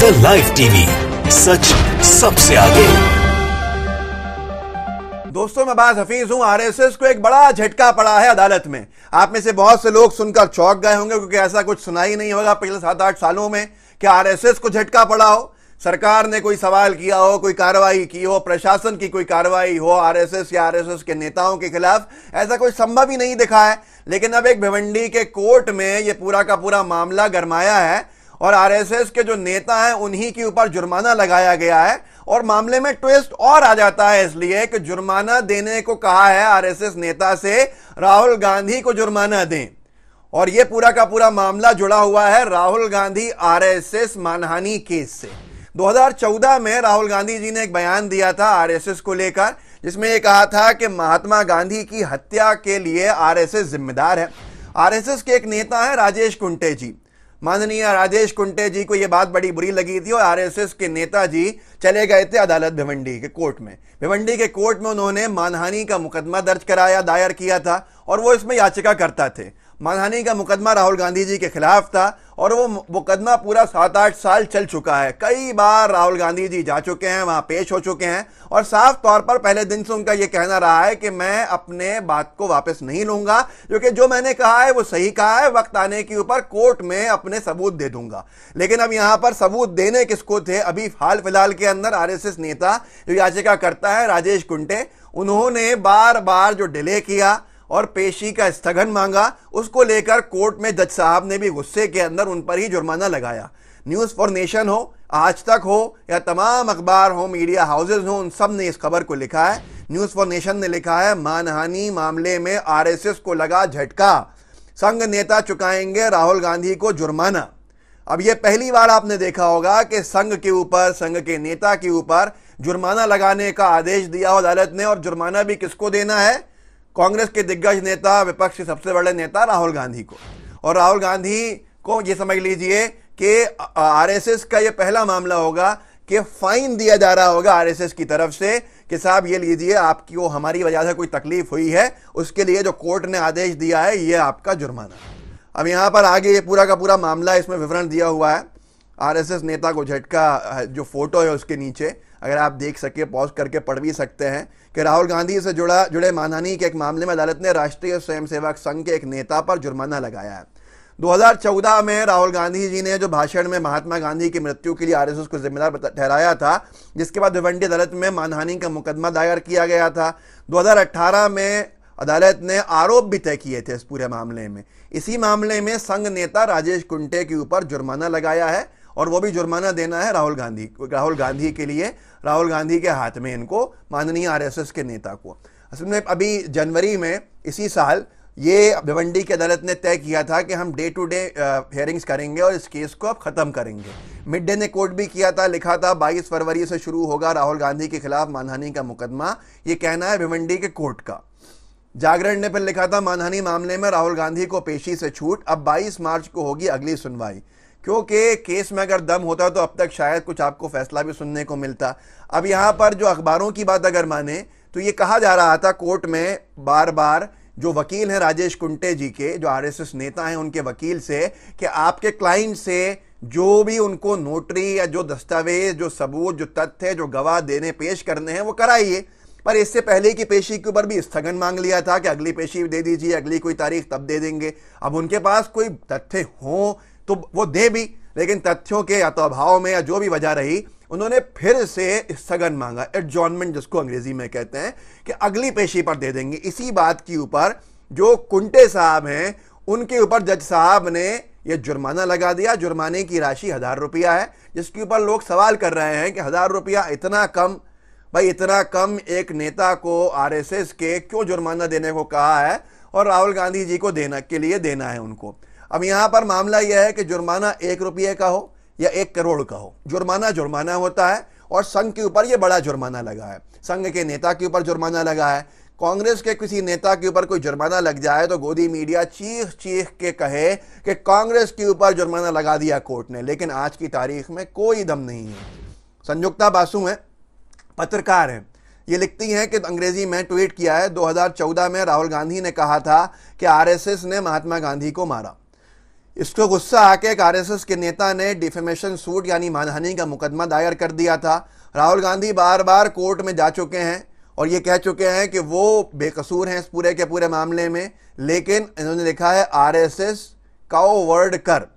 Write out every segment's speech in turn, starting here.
दंगल live TV, सच सबसे आगे। दोस्तों, मैं बाज हफीज हूं। आरएसएस को एक बड़ा झटका पड़ा है अदालत में। आप में से बहुत से लोग सुनकर चौंक गए होंगे, क्योंकि ऐसा कुछ सुना ही नहीं होगा पिछले 7-8 सालों में कि आरएसएस को झटका पड़ा हो, सरकार ने कोई सवाल किया हो, कोई कार्रवाई की हो, प्रशासन की कोई कार्रवाई हो आरएसएस या आरएसएस के नेताओं के खिलाफ। ऐसा कोई संभव ही नहीं दिखा है। लेकिन अब एक भिवंडी के कोर्ट में यह पूरा का पूरा मामला गरमाया है और आरएसएस के जो नेता हैं उन्हीं के ऊपर जुर्माना लगाया गया है। और मामले में ट्विस्ट और आ जाता है, इसलिए कि जुर्माना देने को कहा है आरएसएस नेता से राहुल गांधी को जुर्माना दें। और यह पूरा का पूरा मामला जुड़ा हुआ है राहुल गांधी आरएसएस मानहानि केस से। 2014 में राहुल गांधी जी ने एक बयान दिया था आरएसएस को लेकर, जिसमें यह कहा था कि महात्मा गांधी की हत्या के लिए आरएसएस जिम्मेदार है। आरएसएस के एक नेता है राजेश कुंटे जी। माननीय राजेश कुंटे जी को यह बात बड़ी बुरी लगी थी और आरएसएस के नेताजी चले गए थे अदालत भिवंडी के कोर्ट में। भिवंडी के कोर्ट में उन्होंने मानहानि का मुकदमा दर्ज कराया, दायर किया था और वो इसमें याचिका करता थे। मानहानि का मुकदमा राहुल गांधी जी के खिलाफ था और वो मुकदमा पूरा 7-8 साल चल चुका है। कई बार राहुल गांधी जी जा चुके हैं, वहां पेश हो चुके हैं और साफ तौर पर पहले दिन से उनका यह कहना रहा है कि मैं अपने बात को वापस नहीं लूंगा, क्योंकि जो मैंने कहा है वो सही कहा है, वक्त आने के ऊपर कोर्ट में अपने सबूत दे दूंगा। लेकिन अब यहां पर सबूत देने किसको थे? अभी हाल फिलहाल के अंदर आरएसएस नेता जो याचिका करता है राजेश कुंटे, उन्होंने बार बार जो डिले किया और पेशी का स्थगन मांगा, उसको लेकर कोर्ट में जज साहब ने भी गुस्से के अंदर उन पर ही जुर्माना लगाया। न्यूज़ फॉर नेशन हो, आज तक हो या तमाम अखबार हो, मीडिया हाउसेज हो, उन सब ने इस खबर को लिखा है। न्यूज़ फॉर नेशन ने लिखा है, मानहानि मामले में आरएसएस को लगा झटका, संघ नेता चुकाएंगे राहुल गांधी को जुर्माना। अब यह पहली बार आपने देखा होगा कि संघ के ऊपर, संघ के नेता के ऊपर जुर्माना लगाने का आदेश दिया हो अदालत ने। और जुर्माना भी किसको देना है? कांग्रेस के दिग्गज नेता, विपक्ष के सबसे बड़े नेता राहुल गांधी को। और राहुल गांधी को ये समझ लीजिए कि आरएसएस का ये पहला मामला होगा कि फाइन दिया जा रहा होगा आरएसएस की तरफ से कि साहब ये लीजिए, आपकी वो हमारी वजह से कोई तकलीफ हुई है, उसके लिए जो कोर्ट ने आदेश दिया है ये आपका जुर्माना। अब यहां पर आगे ये पूरा का पूरा मामला, इसमें विवरण दिया हुआ है। आरएसएस नेता को झटका, जो फोटो है उसके नीचे अगर आप देख सके, पॉज करके पढ़ भी सकते हैं कि राहुल गांधी से जुड़े मानहानि के एक मामले में अदालत ने राष्ट्रीय स्वयंसेवक संघ के एक नेता पर जुर्माना लगाया है। 2014 में राहुल गांधी जी ने जो भाषण में महात्मा गांधी की मृत्यु के लिए आरएसएस को जिम्मेदार ठहराया था, जिसके बाद भिवंडी अदालत में मानहानि का मुकदमा दायर किया गया था। 2018 में अदालत ने आरोप भी तय किए थे इस पूरे मामले में। इसी मामले में संघ नेता राजेश कुंटे के ऊपर जुर्माना लगाया है और वो भी जुर्माना देना है राहुल गांधी के लिए, राहुल गांधी के हाथ में, इनको माननीय आरएसएस के नेता को। असल में अभी जनवरी में इसी साल ये भिवंडी की अदालत ने तय किया था कि हम डे टू डे हियरिंग्स करेंगे और इस केस को अब खत्म करेंगे। मिड डे ने कोर्ट भी किया था, लिखा था 22 फरवरी से शुरू होगा राहुल गांधी के खिलाफ मानहानि का मुकदमा, ये कहना है भिवंडी के कोर्ट का। जागरण ने फिर लिखा था, मानहानि मामले में राहुल गांधी को पेशी से छूट, अब 22 मार्च को होगी अगली सुनवाई। क्योंकि केस में अगर दम होता तो अब तक शायद कुछ आपको फैसला भी सुनने को मिलता। अब यहाँ पर जो अखबारों की बात अगर माने तो ये कहा जा रहा था कोर्ट में बार बार, जो वकील हैं राजेश कुंटे जी के, जो आरएसएस नेता हैं, उनके वकील से, कि आपके क्लाइंट से जो भी उनको नोटरी या जो दस्तावेज, जो सबूत, जो तथ्य, जो गवाह देने पेश करने हैं वो कराइए। पर इससे पहले की पेशी के ऊपर भी स्थगन मांग लिया था कि अगली पेशी दे दीजिए, अगली कोई तारीख तब दे देंगे। अब उनके पास कोई तथ्य हो तो वो दे भी, लेकिन तथ्यों के या तो अभाव में या जो भी वजह रही, उन्होंने फिर से स्थगन मांगा, एडजॉर्नमेंट जिसको अंग्रेजी में कहते हैं, कि अगली पेशी पर दे देंगे। इसी बात के ऊपर जो कुंटे साहब हैं उनके ऊपर जज साहब ने यह जुर्माना लगा दिया। जुर्माने की राशि 1000 रुपया है, जिसके ऊपर लोग सवाल कर रहे हैं कि 1000 रुपया इतना कम, भाई इतना कम एक नेता को आरएसएस के क्यों जुर्माना देने को कहा है और राहुल गांधी जी को देना है उनको। अब यहां पर मामला यह है कि जुर्माना 1 रुपये का हो या 1 करोड़ का हो, जुर्माना होता है। और संघ के ऊपर यह बड़ा जुर्माना लगा है, संघ के नेता के ऊपर जुर्माना लगा है। कांग्रेस के किसी नेता के ऊपर कोई जुर्माना लग जाए तो गोदी मीडिया चीख चीख के कहे कि कांग्रेस के ऊपर जुर्माना लगा दिया कोर्ट ने, लेकिन आज की तारीख में कोई दम नहीं है। संयुक्ता बासु हैं, पत्रकार हैं, ये लिखती हैं कि अंग्रेजी में ट्वीट किया है, 2014 में राहुल गांधी ने कहा था कि आरएसएस ने महात्मा गांधी को मारा। इसको गुस्सा आके एक आरएसएस के नेता ने डिफेमेशन सूट यानी मानहानि का मुकदमा दायर कर दिया था। राहुल गांधी बार बार कोर्ट में जा चुके हैं और ये कह चुके हैं कि वो बेकसूर हैं इस पूरे के पूरे मामले में, लेकिन इन्होंने लिखा है आरएसएस काओवर्ड कर,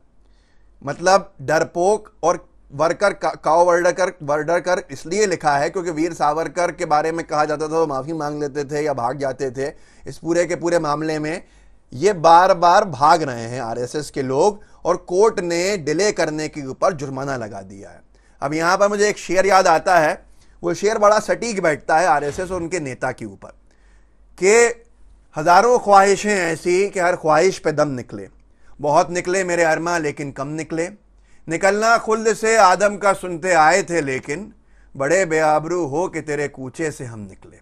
मतलब डरपोक और वर्कर, काओवर्डर कर इसलिए लिखा है क्योंकि वीर सावरकर के बारे में कहा जाता था वो माफी मांग लेते थे या भाग जाते थे। इस पूरे के पूरे मामले में ये बार बार भाग रहे हैं आरएसएस के लोग और कोर्ट ने डिले करने के ऊपर जुर्माना लगा दिया है। अब यहां पर मुझे एक शेर याद आता है, वो शेर बड़ा सटीक बैठता है आरएसएस और उनके नेता के ऊपर कि हजारों ख्वाहिशें ऐसी कि हर ख्वाहिश पे दम निकले, बहुत निकले मेरे अरमा लेकिन कम निकले, निकलना खुल्द से आदम का सुनते आए थे लेकिन बड़े बेआबरू हो कि तेरे कूचे से हम निकले।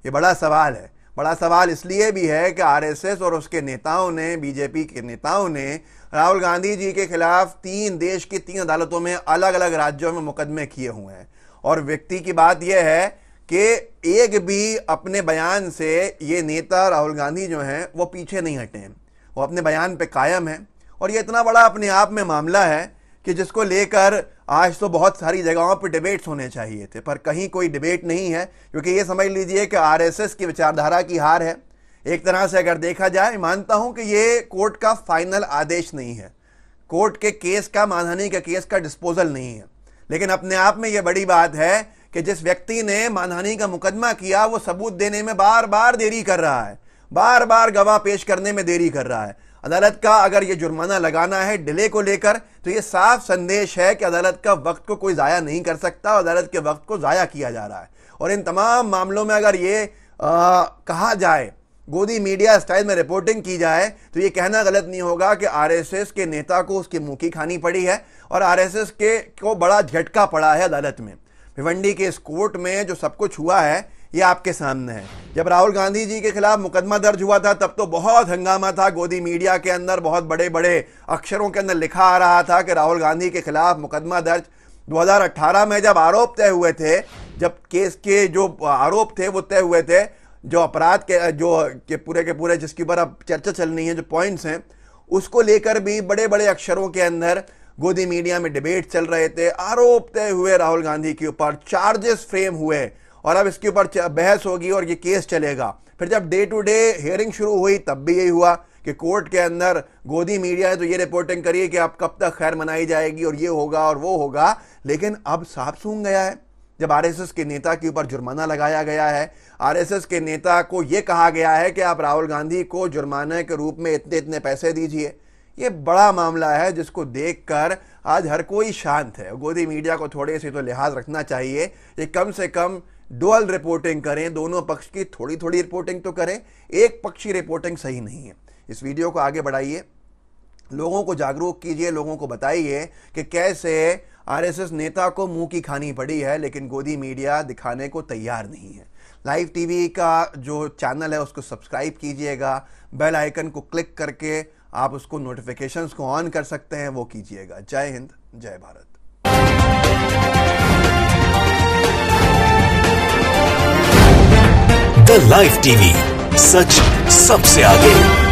ये बड़ा सवाल है। बड़ा सवाल इसलिए भी है कि आरएसएस और उसके नेताओं ने, बीजेपी के नेताओं ने राहुल गांधी जी के खिलाफ देश की 3 अदालतों में अलग अलग राज्यों में मुकदमे किए हुए हैं। और व्यक्ति की बात यह है कि एक भी अपने बयान से ये नेता राहुल गांधी जो हैं वो पीछे नहीं हटे हैं, वो अपने बयान पे कायम हैं। और ये इतना बड़ा अपने आप में मामला है कि जिसको लेकर आज तो बहुत सारी जगहों पर डिबेट्स होने चाहिए थे, पर कहीं कोई डिबेट नहीं है, क्योंकि ये समझ लीजिए कि आरएसएस की विचारधारा की हार है। एक तरह से अगर देखा जाए, मानता हूं कि ये कोर्ट का फाइनल आदेश नहीं है, कोर्ट के केस का, मानहानि के केस का डिस्पोजल नहीं है, लेकिन अपने आप में यह बड़ी बात है कि जिस व्यक्ति ने मानहानि का मुकदमा किया वो सबूत देने में बार बार देरी कर रहा है, बार बार गवाह पेश करने में देरी कर रहा है। अदालत का अगर ये जुर्माना लगाना है डिले को लेकर तो ये साफ संदेश है कि अदालत का वक्त को कोई जाया नहीं कर सकता, अदालत के वक्त को जाया किया जा रहा है। और इन तमाम मामलों में अगर ये कहा जाए, गोदी मीडिया स्टाइल में रिपोर्टिंग की जाए, तो ये कहना गलत नहीं होगा कि आरएसएस के नेता को उसकी मुंह की खानी पड़ी है और आरएसएस को बड़ा झटका पड़ा है अदालत में। भिवंडी के इस कोर्ट में जो सब कुछ हुआ है ये आपके सामने है। जब राहुल गांधी जी के खिलाफ मुकदमा दर्ज हुआ था तब तो बहुत हंगामा था, गोदी मीडिया के अंदर बहुत बड़े बड़े अक्षरों के अंदर लिखा आ रहा था कि राहुल गांधी के खिलाफ मुकदमा दर्ज। 2018 में जब आरोप तय हुए थे, जब केस के जो आरोप थे वो तय हुए थे, जो अपराध के पूरे जिसके ऊपर अब चर्चा चल रही है, जो पॉइंट्स हैं, उसको लेकर भी बड़े बड़े अक्षरों के अंदर गोदी मीडिया में डिबेट चल रहे थे। आरोप तय हुए राहुल गांधी के ऊपर, चार्जेस फ्रेम हुए और अब इसके ऊपर बहस होगी और ये केस चलेगा। फिर जब डे टू डे हियरिंग शुरू हुई तब भी यही हुआ कि कोर्ट के अंदर गोदी मीडिया ने तो ये रिपोर्टिंग करी है कि अब कब तक खैर मनाई जाएगी और ये होगा और वो होगा, लेकिन अब साफ सूंघ गया है जब आरएसएस के नेता के ऊपर जुर्माना लगाया गया है। आरएसएस के नेता को यह कहा गया है कि आप राहुल गांधी को जुर्माने के रूप में इतने इतने पैसे दीजिए। ये बड़ा मामला है जिसको देखकर आज हर कोई शांत है। गोदी मीडिया को थोड़े से तो लिहाज रखना चाहिए, ये कम से कम डुअल रिपोर्टिंग करें, दोनों पक्ष की थोड़ी थोड़ी रिपोर्टिंग तो करें, एक पक्षी रिपोर्टिंग सही नहीं है। इस वीडियो को आगे बढ़ाइए, लोगों को जागरूक कीजिए, लोगों को बताइए कि कैसे आरएसएस नेता को मुंह की खानी पड़ी है, लेकिन गोदी मीडिया दिखाने को तैयार नहीं है। लाइव टीवी का जो चैनल है उसको सब्सक्राइब कीजिएगा, बेल आइकन को क्लिक करके आप उसको नोटिफिकेशंस को ऑन कर सकते हैं, वो कीजिएगा। जय हिंद, जय भारत। द लाइव टीवी, सच सबसे आगे।